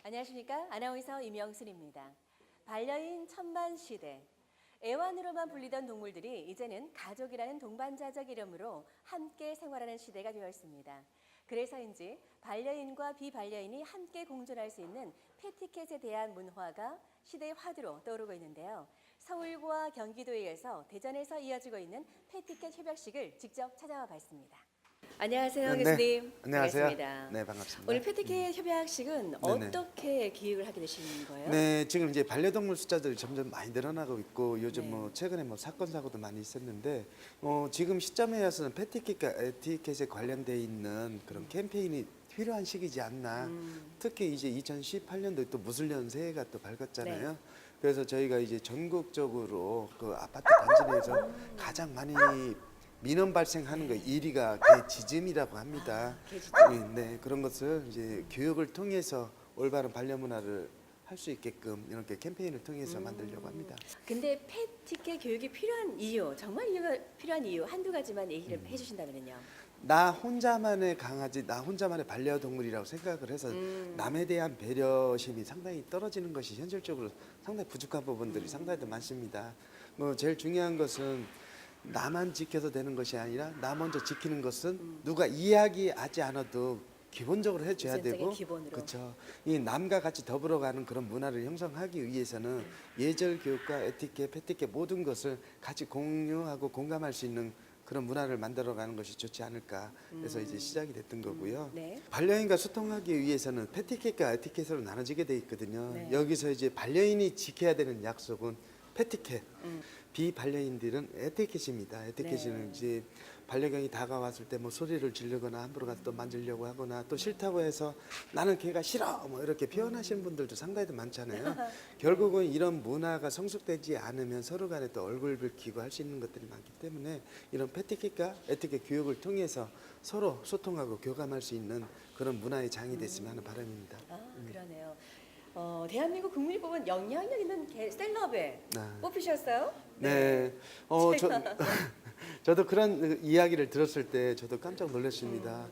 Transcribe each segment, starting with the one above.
안녕하십니까? 아나운서 임영순입니다. 반려인 천만 시대. 애완으로만 불리던 동물들이 이제는 가족이라는 동반자적 이름으로 함께 생활하는 시대가 되었습니다. 그래서인지 반려인과 비반려인이 함께 공존할 수 있는 패티캣에 대한 문화가 시대의 화두로 떠오르고 있는데요. 서울과 경기도에서 대전에서 이어지고 있는 패티캣 협약식을 직접 찾아와 봤습니다. 안녕하세요, 네, 교수님. 안녕하세요. 반갑습니다. 네, 반갑습니다. 오늘 패티캣 협약식은 네네. 어떻게 기획을 하게 되신 거예요? 네, 지금 이제 반려동물 숫자들이 점점 많이 늘어나고 있고 요즘 네. 최근에 사건 사고도 많이 있었는데 지금 시점에 와서는 패티캣과 에티켓에 관련돼 있는 그런 캠페인이 필요한 시기지 않나. 특히 이제 2018년도에 또 무술년 새해가 또 밝았잖아요. 네. 그래서 저희가 이제 전국적으로 그 아파트 단지 내에서 가장 많이 민원 발생하는 거 1위가 개짖음이라고 합니다. 개짖음. 네, 그런 것을 이제 교육을 통해서 올바른 반려 문화를 할 수 있게끔 이렇게 캠페인을 통해서 만들려고 합니다. 근데 패티캣 교육이 필요한 이유, 정말 이유가 필요한 이유 한두 가지만 얘기를 해주신다면요. 나 혼자만의 강아지, 나 혼자만의 반려동물이라고 생각을 해서 남에 대한 배려심이 상당히 떨어지는 것이 현실적으로 상당히 부족한 부분들이 상당히 많습니다. 제일 중요한 것은 나만 지켜도 되는 것이 아니라 나 먼저 지키는 것은 누가 이야기하지 않아도 기본적으로 해줘야 우선적인 되고, 기본으로. 그렇죠. 이 남과 같이 더불어가는 그런 문화를 형성하기 위해서는 예절 교육과 에티켓, 패티켓 모든 것을 같이 공유하고 공감할 수 있는 그런 문화를 만들어가는 것이 좋지 않을까 해서 이제 시작이 됐던 거고요. 네. 반려인과 소통하기 위해서는 패티켓과 에티켓으로 나눠지게 돼 있거든요. 네. 여기서 이제 반려인이 지켜야 되는 약속은 패티켓, 비반려인들은 에티켓입니다. 에티켓은 네. 이제 반려견이 다가왔을 때 소리를 지르거나 함부로 가서 또 만지려고 하거나 또 싫다고 해서 나는 걔가 싫어 이렇게 표현하시는 분들도 상당히 많잖아요. 결국은 이런 문화가 성숙되지 않으면 서로 간에 또 얼굴 붉히고 할 수 있는 것들이 많기 때문에 이런 패티켓과 에티켓 교육을 통해서 서로 소통하고 교감할 수 있는 그런 문화의 장이 됐으면 하는 바람입니다. 그러네요. 대한민국 국민이 뽑은 영향력 있는 셀럽에 네. 뽑히셨어요? 네. 저도 그런 이야기를 들었을 때 저도 깜짝 놀랐습니다.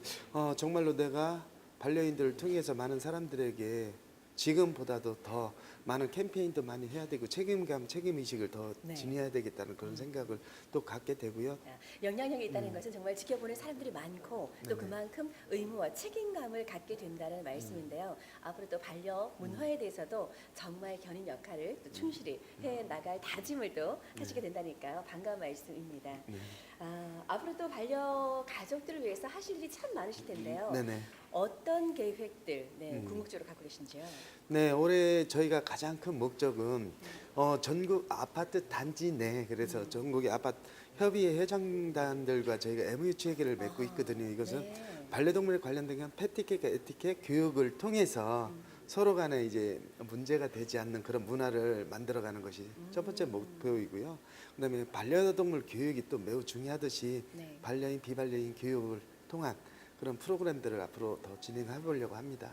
정말로 내가 반려인들을 통해서 많은 사람들에게 지금보다도 더 많은 캠페인도 많이 해야 되고 책임감, 책임의식을 더 네. 지녀야 되겠다는 그런 생각을 또 갖게 되고요. 영향력이 있다는 것은 정말 지켜보는 사람들이 많고 또 그만큼 의무와 책임감을 갖게 된다는 말씀인데요. 앞으로 또 반려 문화에 대해서도 정말 견인 역할을 또 충실히 해 나갈 다짐을 또 하시게 된다니까요. 반가운 말씀입니다. 앞으로 또 반려 가족들을 위해서 하실 일이 참 많으실 텐데요. 네네. 어떤 계획들 궁극적으로 갖고 계신지요? 네, 올해 저희가 가장 큰 목적은 전국 아파트 단지 내 그래서 전국의 아파트 협의회 회장단들과 저희가 MOU 체계를 맺고 있거든요. 이것은 네. 반려동물에 관련된 건 패티켓과 에티켓 교육을 통해서 서로 간에 이제 문제가 되지 않는 그런 문화를 만들어가는 것이 첫 번째 목표이고요. 그다음에 반려동물 교육이 또 매우 중요하듯이 네. 반려인, 비반려인 교육을 통한 그런 프로그램들을 앞으로 더 진행해 보려고 합니다.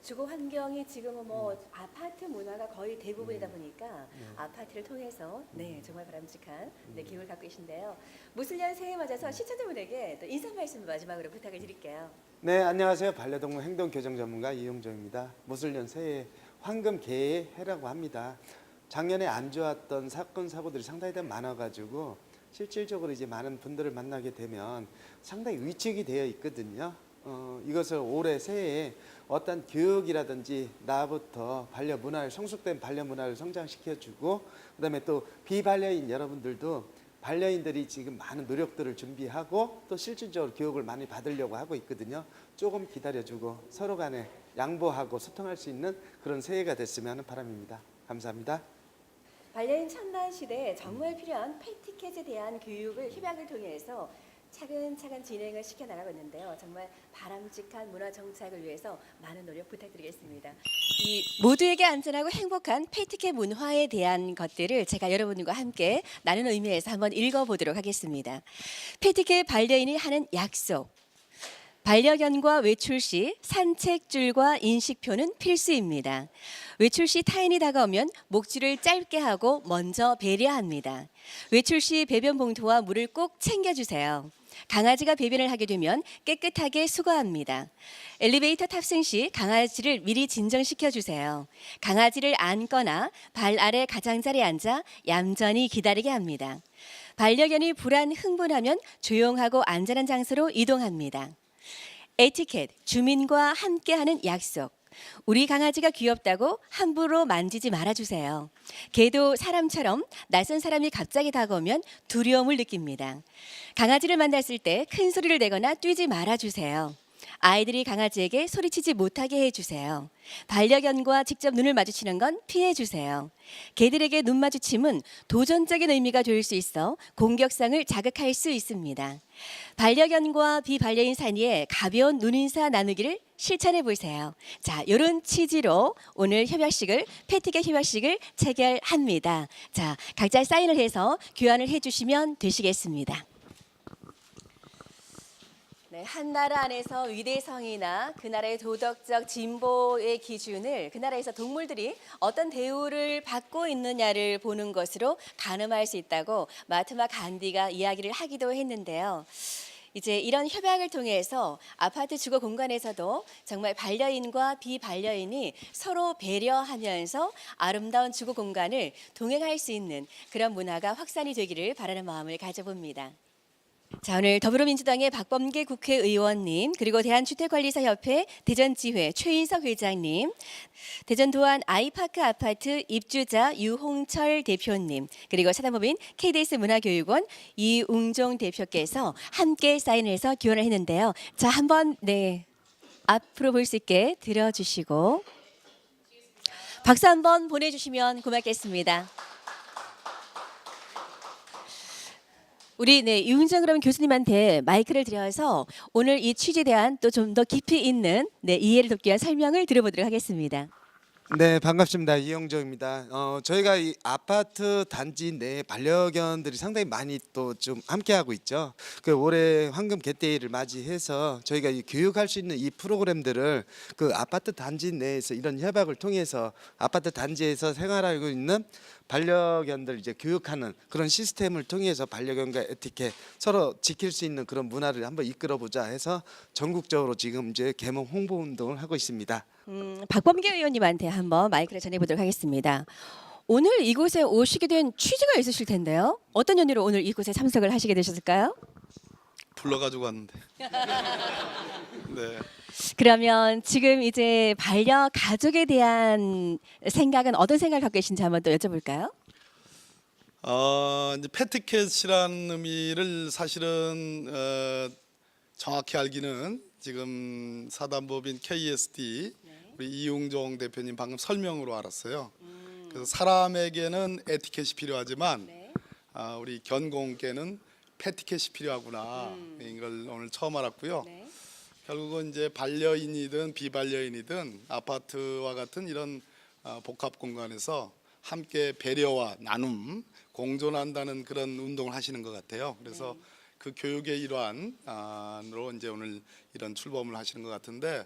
주거 환경이 지금은 아파트 문화가 거의 대부분이다 보니까 아파트를 통해서 정말 바람직한 기획을 갖고 계신데요. 무술년 새해 맞아서 시청자분에게 또 인사 말씀 마지막으로 부탁을 드릴게요. 네, 안녕하세요. 반려동물 행동 교정 전문가 이용조입니다. 무술년 새해 황금 개의 해라고 합니다. 작년에 안 좋았던 사건 사고들이 상당히 많아가지고 실질적으로 이제 많은 분들을 만나게 되면 상당히 위축이 되어 있거든요. 이것을 올해 새해에 어떤 교육이라든지 나부터 반려 문화를 성숙된 반려 문화를 성장시켜주고 그다음에 또 비반려인 여러분들도 반려인들이 지금 많은 노력들을 준비하고 또 실질적으로 교육을 많이 받으려고 하고 있거든요. 조금 기다려주고 서로 간에 양보하고 소통할 수 있는 그런 새해가 됐으면 하는 바람입니다. 감사합니다. 반려인 첨단 시대에 정말 필요한 패티켓에 대한 교육을 협약을 통해서 차근차근 진행을 시켜나가고 있는데요. 정말 바람직한 문화 정착을 위해서 많은 노력 부탁드리겠습니다. 이 모두에게 안전하고 행복한 패티켓 문화에 대한 것들을 제가 여러분과 함께 나누는 의미에서 한번 읽어보도록 하겠습니다. 패티켓 반려인이 하는 약속. 반려견과 외출 시 산책줄과 인식표는 필수입니다. 외출 시 타인이 다가오면 목줄을 짧게 하고 먼저 배려합니다. 외출 시 배변 봉투와 물을 꼭 챙겨주세요. 강아지가 배변을 하게 되면 깨끗하게 수거합니다. 엘리베이터 탑승 시 강아지를 미리 진정시켜 주세요. 강아지를 안거나 발 아래 가장자리에 앉아 얌전히 기다리게 합니다. 반려견이 불안, 흥분하면 조용하고 안전한 장소로 이동합니다. 에티켓, 주민과 함께하는 약속. 우리 강아지가 귀엽다고 함부로 만지지 말아주세요. 개도 사람처럼 낯선 사람이 갑자기 다가오면 두려움을 느낍니다. 강아지를 만났을 때 큰 소리를 내거나 뛰지 말아주세요. 아이들이 강아지에게 소리치지 못하게 해주세요. 반려견과 직접 눈을 마주치는 건 피해주세요. 개들에게 눈 마주침은 도전적인 의미가 될 수 있어 공격성을 자극할 수 있습니다. 반려견과 비반려인 사이에 가벼운 눈인사 나누기를 실천해 보세요. 자, 이런 취지로 오늘 협약식을 패티켓 협약식을 체결합니다. 자, 각자 사인을 해서 교환을 해주시면 되시겠습니다. 네, 한 나라 안에서 위대성이나 그 나라의 도덕적 진보의 기준을 그 나라에서 동물들이 어떤 대우를 받고 있느냐를 보는 것으로 가늠할 수 있다고 마하트마 간디가 이야기를 하기도 했는데요. 이제 이런 협약을 통해서 아파트 주거 공간에서도 정말 반려인과 비반려인이 서로 배려하면서 아름다운 주거 공간을 동행할 수 있는 그런 문화가 확산이 되기를 바라는 마음을 가져봅니다. 자, 오늘 더불어민주당의 박범계 국회의원님, 그리고 대한주택관리사협회 대전지회 최인석 회장님, 대전도안 아이파크 아파트 입주자 유홍철 대표님, 그리고 사단법인 KDS 문화교육원 이웅종 대표께서 함께 사인해서 교환을 했는데요. 자, 한번 앞으로 볼 수 있게 들어주시고 박수 한번 보내주시면 고맙겠습니다. 우리 이웅정 그럼 교수님한테 마이크를 드려서 오늘 이 취지에 대한 또 좀 더 깊이 있는 이해를 돕기 위한 설명을 들어보도록 하겠습니다. 네, 반갑습니다. 이영조입니다. 저희가 이 아파트 단지 내 반려견들이 상당히 많이 또 좀 함께하고 있죠. 그 올해 황금 개떼일을 맞이해서 저희가 이 교육할 수 있는 이 프로그램들을 그 아파트 단지 내에서 이런 협약을 통해서 아파트 단지에서 생활하고 있는 반려견들 이제 교육하는 그런 시스템을 통해서 반려견과 에티켓 서로 지킬 수 있는 그런 문화를 한번 이끌어보자 해서 전국적으로 지금 이제 개몽 홍보 운동을 하고 있습니다. 박범계 의원님한테 한번 마이크를 전해보도록 하겠습니다. 오늘 이곳에 오시게 된 취지가 있으실 텐데요. 어떤 연유로 오늘 이곳에 참석을 하시게 되셨을까요? 불러가지고 왔는데. 네. 그러면 지금 이제 반려가족에 대한 생각은 어떤 생각을 갖고 계신지 한번 또 여쭤볼까요? 이제 패티켓이라는 의미를 사실은 정확히 알기는 지금 사단법인 KSD 우리 이웅종 대표님 방금 설명으로 알았어요. 그래서 사람에게는 에티켓이 필요하지만 우리 견공께는 패티켓이 필요하구나. 이걸 오늘 처음 알았고요. 결국은 이제 반려인이든 비반려인이든 아파트와 같은 이런 복합 공간에서 함께 배려와 나눔, 공존한다는 그런 운동을 하시는 것 같아요. 그래서 그 교육의 일환으로 이제 오늘 이런 출범을 하시는 것 같은데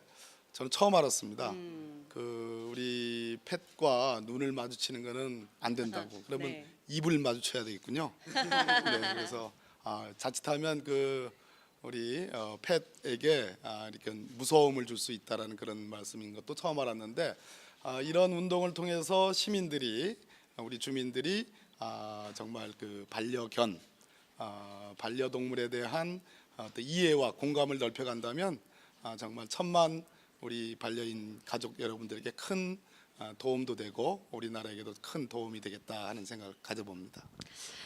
저는 처음 알았습니다. 그 우리 펫과 눈을 마주치는 거는 안 된다고. 그러면 입을 마주쳐야 되겠군요. 네, 그래서 자칫하면 그 우리 펫에게 이렇게 무서움을 줄 수 있다라는 그런 말씀인 것도 처음 알았는데 이런 운동을 통해서 시민들이 우리 주민들이 정말 그 반려견 반려동물에 대한 이해와 공감을 넓혀간다면 정말 천만 우리 반려인 가족 여러분들에게 큰 도움도 되고 우리나라에게도 큰 도움이 되겠다 하는 생각을 가져봅니다.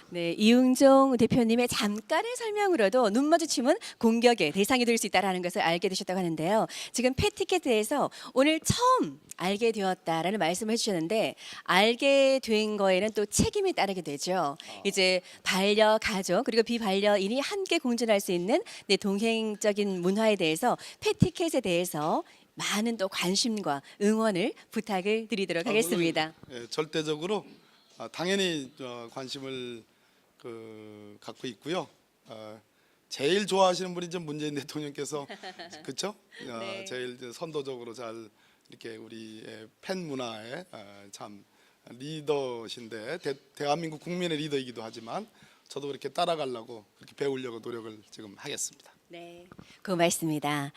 네, 이웅종 대표님의 잠깐의 설명으로도 눈 마주침은 공격의 대상이 될 수 있다는 것을 알게 되셨다고 하는데요. 지금 패티켓에 대해서 오늘 처음 알게 되었다라는 말씀을 해주셨는데 알게 된 거에는 또 책임이 따르게 되죠. 이제 반려가족 그리고 비반려인이 함께 공존할 수 있는 동행적인 문화에 대해서 패티켓에 대해서 많은 또 관심과 응원을 부탁을 드리도록 하겠습니다. 예, 절대적으로 당연히 관심을 갖고 있고요. 제일 좋아하시는 분이 좀 문재인 대통령께서 그렇죠? 네. 제일 선도적으로 잘 이렇게 우리 팬 문화에 참 리더신데 대한민국 국민의 리더이기도 하지만 저도 그렇게 따라가려고 그렇게 배우려고 노력을 지금 하겠습니다. 네, 고맙습니다.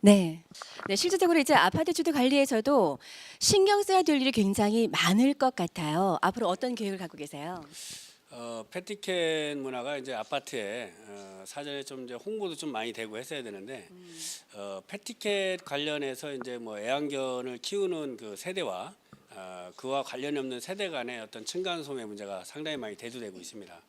네, 실질적으로 이제 아파트 주택 관리에서도 신경 써야 될 일이 굉장히 많을 것 같아요. 앞으로 어떤 계획을 갖고 계세요? 패티켓 문화가 이제 아파트에 사전에 좀 이제 홍보도 좀 많이 되고 했어야 되는데 패티켓 관련해서 이제 뭐 애완견을 키우는 그 세대와 그와 관련이 없는 세대 간의 어떤 층간 소음의 문제가 상당히 많이 대두되고 있습니다.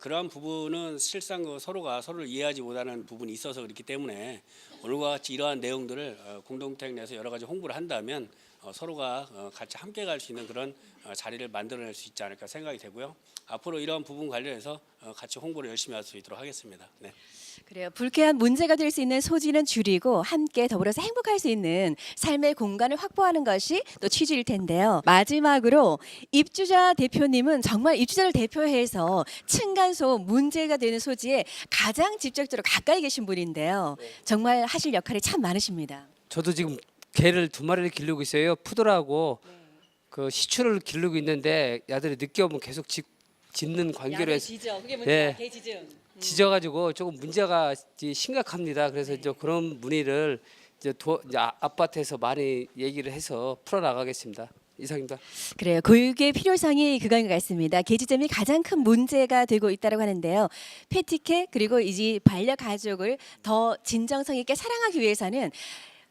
그러한 부분은 실상 서로가 서로를 이해하지 못하는 부분이 있어서 그렇기 때문에 오늘과 같이 이러한 내용들을 공동택 내에서 여러 가지 홍보를 한다면 서로가 같이 함께 갈 수 있는 그런 자리를 만들어낼 수 있지 않을까 생각이 되고요. 앞으로 이러한 부분 관련해서 같이 홍보를 열심히 할 수 있도록 하겠습니다. 네. 그래요. 불쾌한 문제가 될 수 있는 소지는 줄이고 함께 더불어서 행복할 수 있는 삶의 공간을 확보하는 것이 또 취지일 텐데요. 마지막으로 입주자 대표님은 정말 입주자를 대표해서 층간소음 문제가 되는 소지에 가장 직접적으로 가까이 계신 분인데요. 정말 하실 역할이 참 많으십니다. 저도 지금 개를 2마리를 기르고 있어요. 푸들하고 그 시추를 기르고 있는데 야들이 늦게 오면 계속 짖는 관계로 해서 지죠. 그게 네. 개짖음. 짖어가지고 조금 문제가 심각합니다. 그래서 이제 그런 문의를 이제 아파트에서 많이 얘기를 해서 풀어나가겠습니다. 이상입니다. 그래요. 교육의 필요성이 그건 것 같습니다. 개짖음이 가장 큰 문제가 되고 있다고 하는데요. 패티켓 그리고 이제 반려가족을 더 진정성 있게 사랑하기 위해서는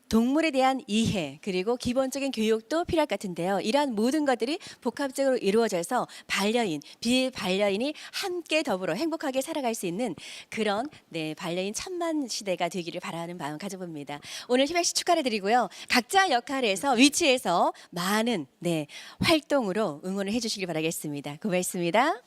동물에 대한 이해 그리고 기본적인 교육도 필요할 것 같은데요. 이러한 모든 것들이 복합적으로 이루어져서 반려인, 비반려인이 함께 더불어 행복하게 살아갈 수 있는 그런 반려인 천만 시대가 되기를 바라는 마음 가져봅니다. 오늘 희박씨 축하드리고요. 각자 역할에서 위치에서 많은 활동으로 응원을 해주시길 바라겠습니다. 고맙습니다.